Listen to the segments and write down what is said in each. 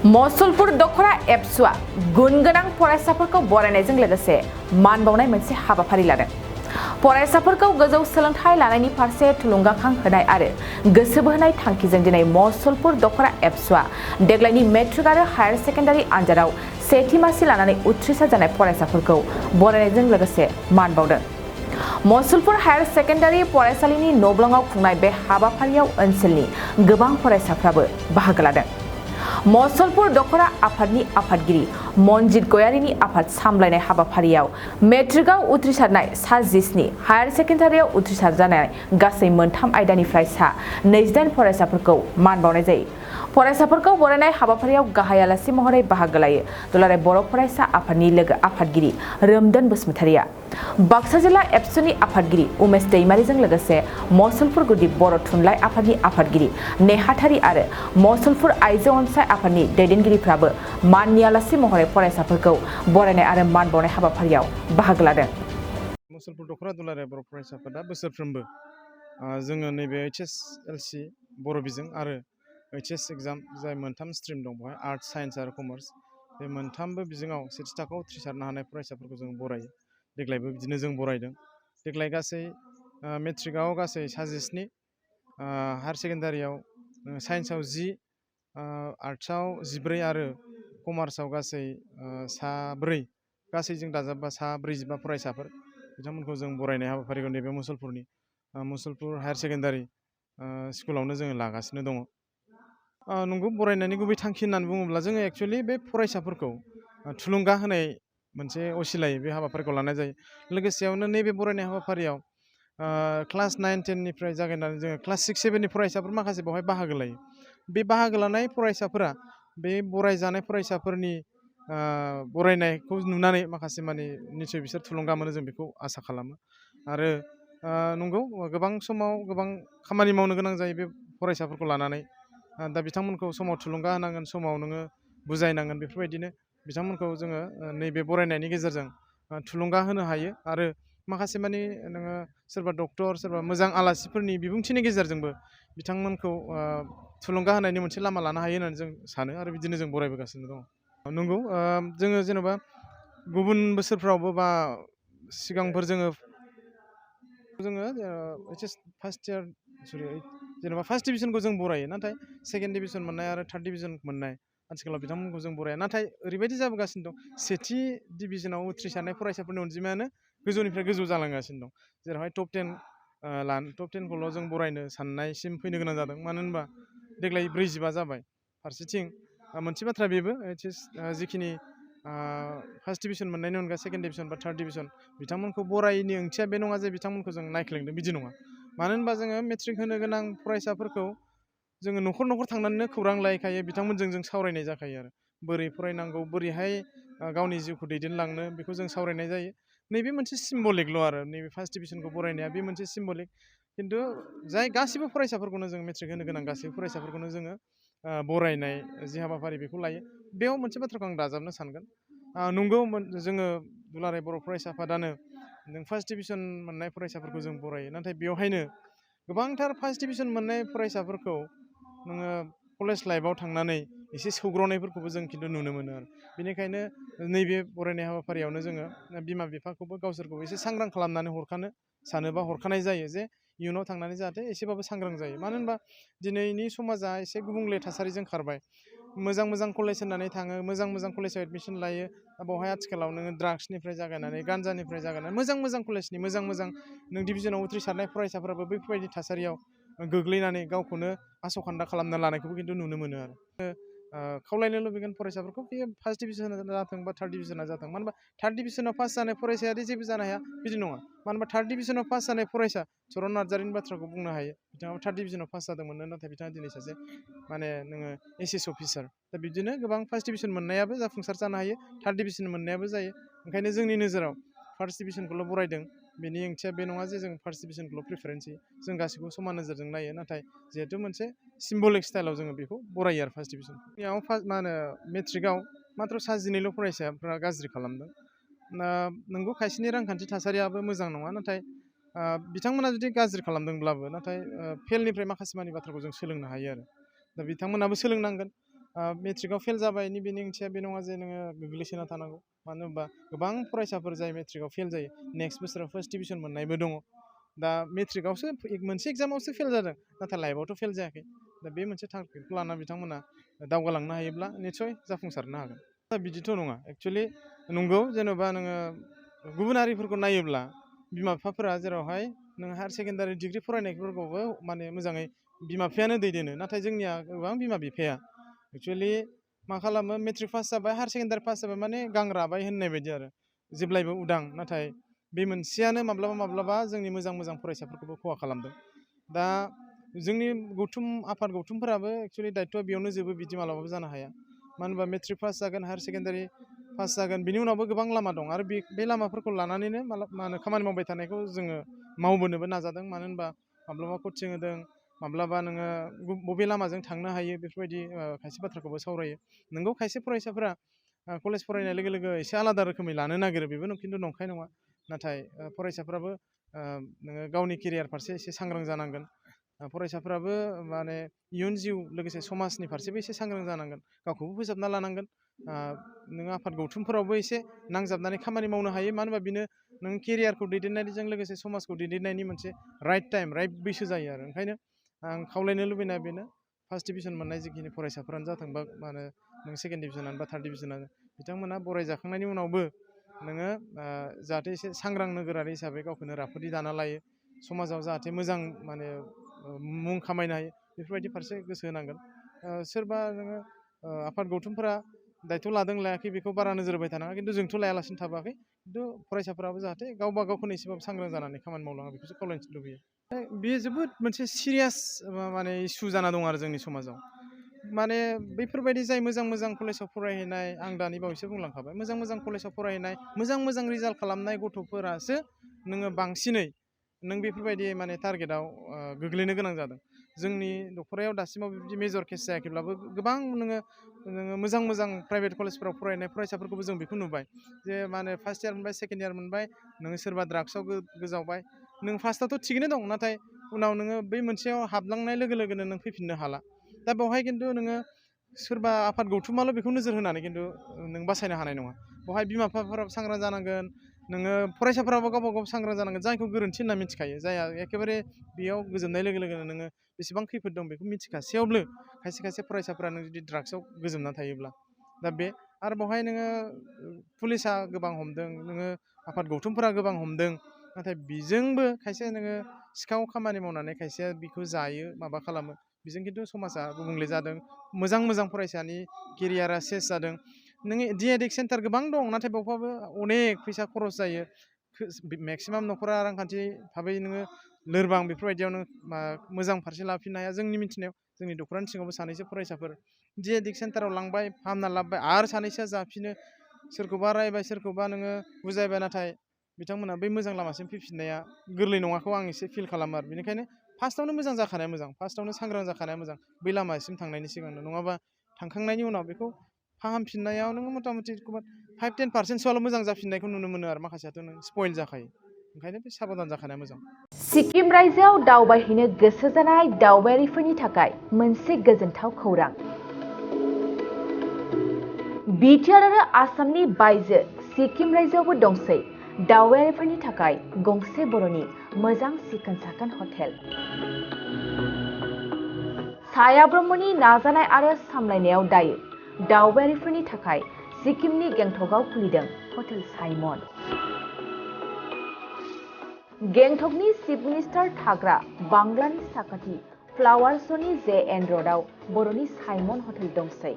मसलपुर दख'रा एबसुआ गुन गोनां फरायसाफोरखौ बरायनायजों लोगोसे मान बावनाय मोनसे हाबाफारि लादों। फरायसाफोरखौ गोजौ सोलोंथाइ लानायनि फारसे थुलुंगाखां होनाय आरो गोसो बोहोनाय थांखिजों दिनै मसलपुर दख'रा एबसुआ देग्लायनि मेट्रिक आरो हायार सेकेन्डारि आनजादाव सेथि मासि लानानै उथ्रिसार जानाय फरायसाफोरखौ बरायनायजों लोगोसे मान बावदों। मसलपुर हायार सेकेन्डारि फरायसालिनि न'ब्लङाव खुंनाय बे हाबाफारियाव ओनसोलनि गोबां फरायसाफ्राबो बाहागो लादों। मसलपुर दख'रा आफादनि आफादगिरि मनजित गयारिनि आफाद सामलायनाय हाबाफारियाव मेट्रिकआव उथ्रिसारनाय सा 10, हायार सेकेन्डारियाव उथ्रिसार जानाय गासै मोनथाम आयदानिफ्राय सा 29 फरायसाफोरखौ मान बावनाय जायो। फरायसाफोरखौ बरायनाय हाबाफारियाव गाहाय आलासि महरै बाहागो लायो दुलाराय बर' फरायसा आफादनि लोगो आफादगिरि रोमदोन बसुमतारिया, बाक्सा जिल्ला एबसुनि आफादगिरि उमेश दैमारिजों लोगोसे मसलपुर गुदि बर' थुनलाइ आफादनि आफादगिरि नेहाथारि आरो मसलपुर आइजो अनसाय आफादनि दैदेनगिरिफ्राबो माननि आलासि महरै फरायसाफोरखौ बरायनाय आरो मान बावनाय हाबाफारियाव बाहागो लादों। मसलपुर दख'रा दुलाराय बर' फरायसाफोरा बोसोरफ्रोमबो जोङो नैबे HSLC बर' बिजों आरो HS एग्जाम जाय मोनथाम स्ट्रिम दं बेवहाय आर्ट्स, साइन्स आरो कमार्स, बे मोनथामबो बिजोङाव सेथि थाखोआव उथ्रिसारनो हानाय फरायसाफोरखौ जों बरायो। देग्लायबो बिदिनो जों बरायदों। देग्लाय गासै मेट्रिकआव गासै सा 19, हायार सेकेन्डारियाव साइन्सआव 10, आर्ट्सआव 14 आरो कमार्सआव गासै सा 4, गासैजों दाजाबबा सा 45 फरायसाफोर बिथांमोनखौ जों बरायनाय हाबाफारिखौ नैबे मसलपुर हायार सेकेन्डारि स्कुलावनो जोङो लागासिनो दङ। नंगौ, बरायनायनि गुबै थांखि होननानै बुङोब्ला जोङो एक्सुवेलि बे फरायसाफोरखौ थुलुंगा होनाय मोनसे असिलायै बे हाबाफारिखौ लानाय जायो। लोगोसेयावनो नैबे बरायनाय हाबाफारियाव क्लास 9, 10निफ्राय जागायनानै जोङो क्लास 6, 7नि फरायसाफोर माखासे बेवहाय बाहागो लायो। बे बाहागो लानाय फरायसाफोरा बे बरायजानाय फरायसाफोरनि बरायनायखौ नुनानै माखासे माने निसय बिसोर थुलुंगा मोनो, जों बेखौ आसा खालामो। आरो नंगौ, गोबां समाव गोबां खामानि मावनो गोनां जायो बे फरायसाफोरखौ लानानै। दा बिथांमोनखौ समाव थुलुंगा होनांगोन, समाव नोङो बुजायनांगोन। बेफोरबायदिनो बिथांमोनखौ जोङो नैबे बरायनायनि गेजेरजों थुलुंगा होनो हायो। आरो माखासे मानि नोङो सोरबा डक्टर, सोरबा मोजां आलासिफोरनि बिबुंथिनि गेजेरजोंबो बिथांमोनखौ थुलुंगा होनायनि मोनसे लामा लानो हायो होननानै जों सानो आरो बिदिनो जों बरायबोगासिनो दङ। नंगौ, जोङो जेनेबा गुबुन बोसोरफ्रावबो बा सिगांफोर जोङो जेनेबा फार्स्ट डिभिजनखौ जों बरायो, नाथाय सेकेन्ड डिभिजन मोननाय आरो थार्ड डिभिजन मोननाय आथिखालाव बिथांमोनखौ जों बराया। नाथाय ओरैबायदि जाबोगासिनो दं, सेथि डिभिजनाव उथ्रिसारनाय फरायसाफोरनि अनजिमायानो गोजौनिफ्राय गोजौ जालांगासिनो दं। जेरावहाय टप 10खौल' जों बरायनो साननायसिम फैनो गोनां जादों। मानो होनबा देग्लाय 45 जाबाय। फारसेथिं मोनसे बाथ्रा बेबो, जिखिनि फार्स्ट डिभिजन मोननायनि अनगा सेकेन्ड डिभिजन बा थार्ड डिभिजन बिथांमोनखौ बरायनि ओंथिया बे नङा जे बिथांमोनखौ जों नायख्लेंदों, बिदि नङा। मानो होनबा जोङो मेट्रिक होनो गोनां फरायसाफोरखौ जोङो न'खर न'खर थांनानैनो खौरां लायखायो, बिथांमोनजों जों सावरायनाय जाखायो आरो बोरै फरायनांगौ, बोरैहाय गावनि जिउखौ दैदेनलांनो, बेखौ जों सावरायनाय जायो। नैबे मोनसे सिम्बलिकल' आरो नैबे फार्स्ट डिभिजनखौ बरायनाया बे मोनसे सिम्बलिक। खिन्थु जाय गासिबो फरायसाफोरखौनो जों मेट्रिक होनो गोनां गासैबो फरायसाफोरखौनो जोङो बरायनाय जि हाबाफारि बेखौ लायो। बेयाव मोनसे बाथ्राखौ आं दाजाबनो सानगोन। नंगौ, जोङो दुलाराय बर' फरायसा आफादानो नों फार्स्ट डिभिजन मोननाय फरायसाफोरखौ जों बरायो, नाथाय बेवहायनो गोबांथार फार्स्ट डिभिजन मोननाय फरायसाफोरखौ नोङो कलेज लाइफआव थांनानै एसे सौग्रावनायफोरखौबो जों खिन्थु नुनो मोनो आरो। बेनिखायनो नैबे बरायनाय हाबाफारियावनो जोङो बिमा बिफाखौबो गावसोरखौ एसे सांग्रां खालामनानै हरखानो सानोबा हरखानाय जायो, जे इयुनाव थांनानै जाहाथे एसेबाबो सांग्रां जायो। मानो होनबा दिनैनि समाजा एसे गुबुंले थासारिजों खारबाय। मोजां मोजां कलेज होननानै थाङो, मोजां मोजां कलेजाव एडमिसन लायो। बावहाय आथिखालाव नोङो ड्राग्सनिफ्राय जागायनानै, गान्जानिफ्राय जागायनानै मोजां मोजां कलेजनि मोजां नों डिभिजनाव उथ्रिसारनाय फरायसाफोराबो बेफोरबायदि थासारियाव गोग्लैनानै गावखौनो आसखान्दा खालामना लानायखौबो खिन्थु नुनो मोनो आरो। खावलायनो लुबैगोन फरायसाफोरखौ, बे फार्स्ट डिभिजन जाथों बा थार्ड डिभिजना जाथों। मानो होनबा थार्ड डिभिजनाव पास जानाय फरायसायादि जेबो जानो हाया बिदि नङा। मानो होनबा थार्ड डिभिजनाव पास जानाय फरायसा चरन नार्जारिनि बाथ्राखौ बुंनो हायो। बिथाङाबो थार्ड डिभिजनाव पास जादोंमोननो, नाथाय बिथाङा दिनै सासे माने नोङो SS अफिसार। दा बिदिनो गोबां फार्स्ट डिभिजन मोननायाबो जाफुंसार जानो हायो, थार्ड डिभिजन मोननायाबो जायो। ओंखायनो जोंनि नोजोराव फार्स्ट डिभिजनखौल' बरायदों, बेनि ओंथिया बे नङा जे जों फार्स्ट डिभिजनखौल' प्रिफारेन्स होयो। जों गासैखौबो समान नोजोरजों नायो, नाथाय जिहेथु मोनसे सिम्बलिक स्टाइलाव जोङो बेखौ बरायो आरो फार्स्ट डिभिजन। बेयाव मेट्रिकआव माथ्र' सा 19 फरायसाफ्रा गाज्रि खालामदों। नंगौ, खायसेनि रांखान्थि थासारियाबो मोजां नङा, नाथाय बिथांमोना जुदि गाज्रि खालामदोंब्लाबो, नाथाय फेलनिफ्राय माखासे मानि बाथ्राखौ जों सोलोंनो हायो आरो। दा बिथांमोनाबो सोलोंनांगोन। मेट्रिकआव फेल जाबायनि बेनि ओंथिया बे नङा जे नोङो गोग्लैसोना थानांगौ मानो होनबा गोबां फरायसाफोर जाय मेट्रिकआव फेल जायो नेक्स्ट बोसोराव फार्स्ट डिभिजन मोननायबो दङ दा मेट्रिकआवसो मोनसे एग्जामावसो फेल जादों नाथाय लाइफआवथ' फेल जायाखै दा बे मोनसे टारगेटखौ लाना बिथांमोना दावगालांनो हायोब्ला निस्सय जाफुंसारनो हागोन दा बिदिथ' नङा एक्सुवेलि नंगौ जेन'बा नोङो गुबुन हारिफोरखौ नायोब्ला बिमा बिफाफोरा जेरावहाय नों हायार सेकेन्डारि डिग्रि फरायनायफोरखौबो माने मोजाङै बिमा बिफायानो दैदेनो नाथाय जोंनिया गोबां बिमा बिफाया एक्सुवेलि मा खालामो मेट्रिक पास जाबाय हायार सेकेन्डारि पास जाबाय माने गां राबाय होननाय बायदि आरो जेब्लायबो उदां नाथाय बे मोनसेयानो माब्लाबा माब्लाबा जोंनि मोजां मोजां फरायसाफोरखौबो खहा खालामदों दा जोंनि आफाद गौथुमफोराबो एक्सुवेलि दायथ'आ बेयावनो जोबो बिदि मालाबाबो जानो हाया मानो होनबा मेट्रिक पास जागोन हायार सेकेन्डारि पास जागोन बिनि उनावबो गोबां लामा दं आरो बे लामाफोरखौ लानानैनो खामानि मावबाय थानायखौ जोङो मावबोनोबो नाजादों मानो होनबा माब्लाबा कचिं होदों माब्लाबा नोङो बबे लामाजों थांनो हायो बेफोरबायदि खायसे बाथ्राखौबो सावरायो नोंगौ खायसे फरायसाफोरा कलेज फरायनाय लोगो लोगो एसे आलादा रोखोमै लानो नागिरो बेबो खिन्थु नंखाय नङा नाथाय फरायसाफ्राबो नोङो गावनि केरियार फारसे एसे सांग्रां जानांगोन फरायसाफ्राबो माने इयुन जिउ लोगोसे समाजनि फारसेबो एसे सांग्रां जानांगोन गावखौबो फोसाबना लानांगोन नोङो आफाद गौथुमफोरावबो एसे नांजाबनानै खामानि मावनो हायो मानो होनबा बेनो नों केरियारखौ दैदेननायजों लोगोसे समाजखौ दैदेननायनि मोनसे राइट टाइम राइट बैसो जायो आरो ओंखायनो आं खावलायनो लुबैनाया बेनो फार्स्ट डिभिजन मोननाय जिखिनि फरायसाफोरानो जाथों बा मा होनो नों सेकेन्ड डिभिजनानो बा थार्ड डिभिजनानो बिथांमोना बरायजाखांनायनि उनावबो नोङो जाहाथे एसे सांग्रां नोगोरारि हिसाबै गावखौनो राफोदै दाना लायो समाजाव जाहाथे मोजां माने मुं खामायनो हायो बेफोरबायदि फारसे गोसो होनांगोन सोरबा नोङो आफाद गौथुमफोरा दायथ' लादों लायाखै बेखौ बारा नोजोर होबाय थानाङा खिन्थु जोंथ' लायालासिनो थाबोआखै खिन्थु फरायसाफोराबो जाहाथे गावबा गावखौनो एसेबाबो सांग्रां जानानै खामानि मावलाङो बेखौसो खावलायनो लुबैयो बेयो जोबोद मोनसे सिरियास माने इसु जाना दं आरो जोंनि समाजाव माने बैफोरबायदि जाय मोजां मोजां कलेजाव फरायहैनाय आं दानि बावैसो बुंलांखाबाय मोजां मोजां कलेजाव फरायहैनाय मोजां मोजां रिजाल्ट खालामनाय गथ'फोरासो नोङो बांसिनै नों बेफोरबायदि माने टारगेटआव गोग्लैनो गोनां जादों जोंनि दख'रायाव दासिमाव बिदि मेजर केस जायाखैब्लाबो गोबां नोङो मोजां मोजां प्राइभेट कलेजफोराव फरायनाय फरायसाफोरखौबो जों बेखौ नुबाय जे माने फार्स्ट इयार मोनबाय सेकेन्ड इयार मोनबाय नोङो सोरबा ड्राग्सआव गोजावबाय नों फार्स्टआवथ' थिगैनो दं नाथाय उनाव नोङो बै मोनसेयाव हाबलांनाय लोगो लोगोनो नों फैफिननो हाला दा बेवहाय खिन्थु नोङो सोरबा आफाद गौथुमाल' बेखौ नोजोर होनानै खिन्थु नों बासायनो हानाय नङा बेवहाय बिमा बिफाफोराबो सांग्रां जानांगोन नोङो फरायसाफोराबो गावबा गाव सांग्रां जानांगोन जायखौ गोरोन्थि होनना मिथिखायो जायहा एखेबारे बेयाव गोजोननाय लोगो लोगोनो नोङो बेसेबां खैफोद दं बेखौ मिथिखासेयावबो खायसे खायसे फरायसाफोरा नों जुदि ड्राग्सआव गोजोमना थायोब्ला दा बे आरो बेवहाय नोङो पुलिसा गोबां हमदों नोङो आफाद गौथुमफोरा गोबां हमदों नाथाय बेजोंबो खायसे नोङो सिखाव खामानि मावनानै खायसेया बेखौ जायो माबा खालामो बेजों खिन्थु समाजा गुबुंले जादों मोजां मोजां फरायसानि केरियारा सेस जादों नोङो डिएडिक सेन्टार गोबां दं नाथाय बेवहाबो अनेक फैसा खरस जायो मेक्सिमाम न'खरा रांखान्थि भाबै नोङो लोरबां बेफोरबायदियावनो मोजां फारसे लाफिननो हाया जोंनि मिथिनायाव जोंनि दख'रानि सिङावबो सानैसो फरायसाफोर डिएडिक सेन्टाराव लांबाय फाहामना लाबोबाय आरो सानैसोआ जाफिनो सोरखौबा रायबाय सोरखौबा नोङो बुजायबाय नाथाय बिथांमोना बै मोजां लामासिम फैफिननाया गोरलै नङाखौ आं एसे फिल खालामो आरो बेनिखायनो फार्स्टआवनो मोजां जाखानाया मोजां फार्स्टआवनो सांग्रां जाखानाया मोजां बै लामासिम थांनायनि सिगांनो नङाबा थांखांनायनि उनाव बेखौ फाहामफिननायाव नोङो मथा मथि 5-10% मोजां जाफिननायखौ नुनो मोनो आरो माखासेयाथ' नों स्पइल जाखायो ओंखायनो बे साबधान जाखानाया मोजां सिक्किम रायजोआव दावबायहैनो गोसो जानाय दावबायारिफोरनि थाखाय मोनसे गोजोनथाव खौरां बिटिआर आरो आसामनि बायजो सिक्किम रायजोआवबो दंसै दावबायारिफोरनि थाखाय गंसे बर'नि मोजां सिखोन साखोन हटेल साया ब्रह्मनि नाजानाय आरो सामलायनायाव दायो दावबायारिफोरनि थाखाय सिक्किमनि गेंटकआव खुलिदों हटेल साइमन गेंटकनि चिफ मिनिस्टार थाग्रा बांलानि साखाथि फ्लावार श'नि JN र'डआव बर'नि साइमन हटेल दंसै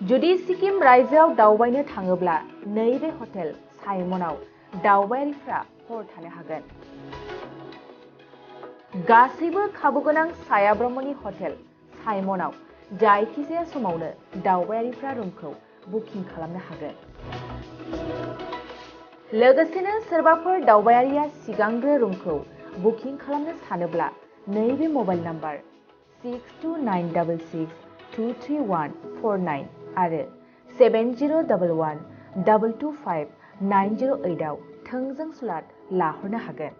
जुदि सिक्किम रायजोआव दावबायनो थाङोब्ला नैबे हटेल साइमनआव दावबायारिफ्रा हर थानो हागोन गासैबो खाबुगोनां साया ब्रह्मनि हटेल साइमनआव जायखिजाया समावनो दावबायारिफ्रा रुमखौ बुकिं खालामनो हागोन लोगोसेनो सोरबाफोर दावबायारिया सिगांग्रो रुमखौ बुकिं खालामनो सानोब्ला नैबे मबाइल नाम्बार 6296623149 आरो 7011225908 आव थोंजों स्लट लाहरनो हागोन